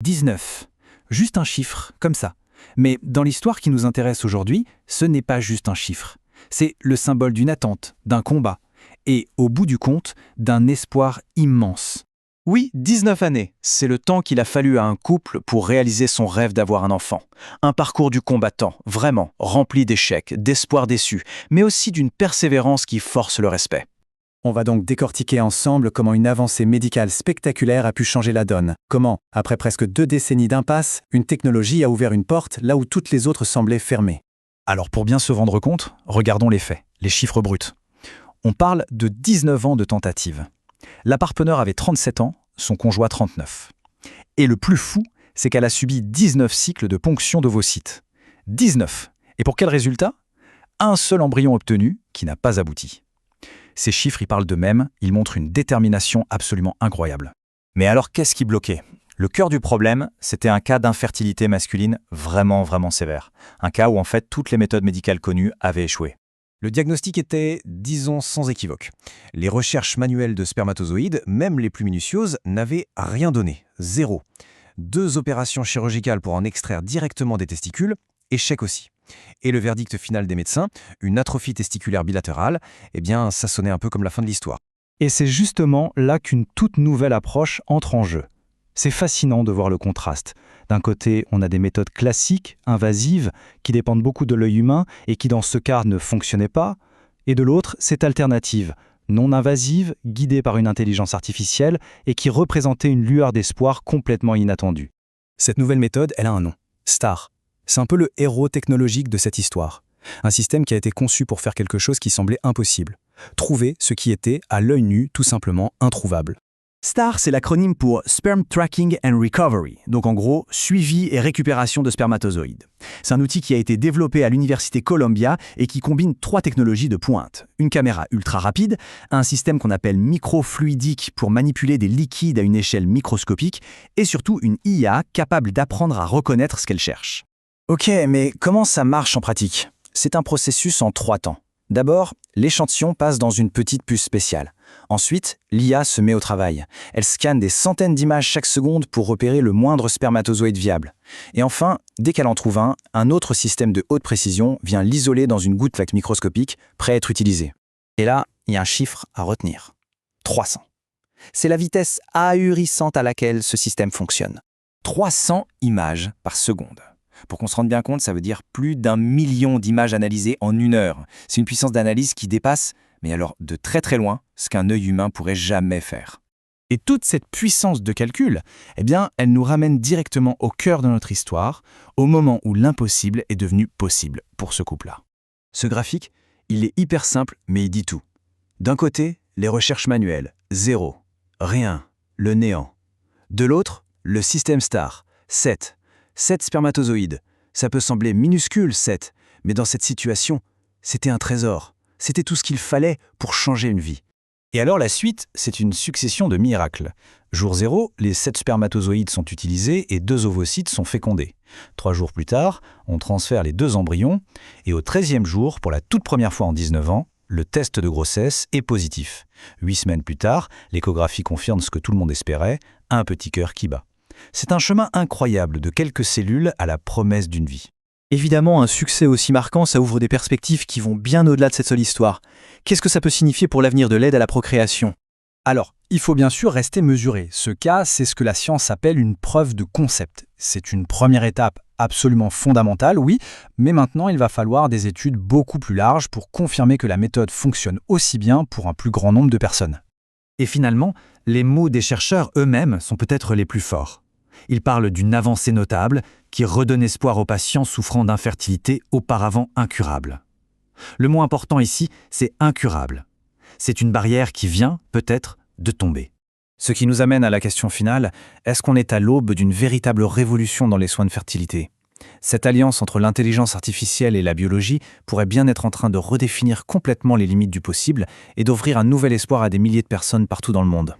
19. Juste un chiffre, comme ça. Mais dans l'histoire qui nous intéresse aujourd'hui, ce n'est pas juste un chiffre. C'est le symbole d'une attente, d'un combat, et au bout du compte, d'un espoir immense. Oui, 19 années, c'est le temps qu'il a fallu à un couple pour réaliser son rêve d'avoir un enfant. Un parcours du combattant, vraiment, rempli d'échecs, d'espoirs déçus, mais aussi d'une persévérance qui force le respect. On va donc décortiquer ensemble comment une avancée médicale spectaculaire a pu changer la donne. Comment, après presque 2 décennies d'impasse, une technologie a ouvert une porte là où toutes les autres semblaient fermées. Alors pour bien se rendre compte, regardons les faits, les chiffres bruts. On parle de 19 ans de tentative. La partenaire avait 37 ans, son conjoint 39. Et le plus fou, c'est qu'elle a subi 19 cycles de ponction d'ovocytes. 19. Et pour quel résultat? Un seul embryon obtenu qui n'a pas abouti. Ces chiffres y parlent d'eux-mêmes, ils montrent une détermination absolument incroyable. Mais alors qu'est-ce qui bloquait? Le cœur du problème, c'était un cas d'infertilité masculine vraiment sévère. Un cas où en fait toutes les méthodes médicales connues avaient échoué. Le diagnostic était, disons, sans équivoque. Les recherches manuelles de spermatozoïdes, même les plus minutieuses, n'avaient rien donné. 0. 2 opérations chirurgicales pour en extraire directement des testicules, échec aussi. Et le verdict final des médecins, une atrophie testiculaire bilatérale, eh bien, ça sonnait un peu comme la fin de l'histoire. Et c'est justement là qu'une toute nouvelle approche entre en jeu. C'est fascinant de voir le contraste. D'un côté, on a des méthodes classiques, invasives, qui dépendent beaucoup de l'œil humain et qui dans ce cas ne fonctionnaient pas. Et de l'autre, cette alternative, non invasive, guidée par une intelligence artificielle et qui représentait une lueur d'espoir complètement inattendue. Cette nouvelle méthode, elle a un nom. STAR. C'est un peu le héros technologique de cette histoire. Un système qui a été conçu pour faire quelque chose qui semblait impossible. Trouver ce qui était, à l'œil nu, tout simplement introuvable. STAR, c'est l'acronyme pour Sperm Tracking and Recovery, donc en gros, suivi et récupération de spermatozoïdes. C'est un outil qui a été développé à l'Université Columbia et qui combine 3 technologies de pointe. Une caméra ultra rapide, un système qu'on appelle microfluidique pour manipuler des liquides à une échelle microscopique, et surtout une IA capable d'apprendre à reconnaître ce qu'elle cherche. Ok, mais comment ça marche en pratique? C'est un processus en 3 temps. D'abord, l'échantillon passe dans une petite puce spéciale. Ensuite, l'IA se met au travail. Elle scanne des centaines d'images chaque seconde pour repérer le moindre spermatozoïde viable. Et enfin, dès qu'elle en trouve un autre système de haute précision vient l'isoler dans une gouttelette microscopique, prêt à être utilisé. Et là, il y a un chiffre à retenir. 300. C'est la vitesse ahurissante à laquelle ce système fonctionne. 300 images par seconde. Pour qu'on se rende bien compte, ça veut dire plus d'1 million d'images analysées en 1 heure. C'est une puissance d'analyse qui dépasse, mais alors de très loin, ce qu'un œil humain pourrait jamais faire. Et toute cette puissance de calcul, eh bien, elle nous ramène directement au cœur de notre histoire, au moment où l'impossible est devenu possible pour ce couple-là. Ce graphique, il est hyper simple, mais il dit tout. D'un côté, les recherches manuelles, 0, rien, le néant. De l'autre, le système STAR, 7 spermatozoïdes. Ça peut sembler minuscule, 7, mais dans cette situation, c'était un trésor. C'était tout ce qu'il fallait pour changer une vie. Et alors la suite, c'est une succession de miracles. Jour 0, les 7 spermatozoïdes sont utilisés et 2 ovocytes sont fécondés. 3 jours plus tard, on transfère les 2 embryons et au 13e jour, pour la toute première fois en 19 ans, le test de grossesse est positif. 8 semaines plus tard, l'échographie confirme ce que tout le monde espérait, un petit cœur qui bat. C'est un chemin incroyable de quelques cellules à la promesse d'une vie. Évidemment, un succès aussi marquant, ça ouvre des perspectives qui vont bien au-delà de cette seule histoire. Qu'est-ce que ça peut signifier pour l'avenir de l'aide à la procréation? Alors, il faut bien sûr rester mesuré. Ce cas, c'est ce que la science appelle une preuve de concept. C'est une première étape absolument fondamentale, oui, mais maintenant il va falloir des études beaucoup plus larges pour confirmer que la méthode fonctionne aussi bien pour un plus grand nombre de personnes. Et finalement, les mots des chercheurs eux-mêmes sont peut-être les plus forts. Ils parlent d'une avancée notable qui redonne espoir aux patients souffrant d'infertilité auparavant incurable. Le mot important ici, c'est incurable. C'est une barrière qui vient, peut-être, de tomber. Ce qui nous amène à la question finale, est-ce qu'on est à l'aube d'une véritable révolution dans les soins de fertilité? Cette alliance entre l'intelligence artificielle et la biologie pourrait bien être en train de redéfinir complètement les limites du possible et d'offrir un nouvel espoir à des milliers de personnes partout dans le monde.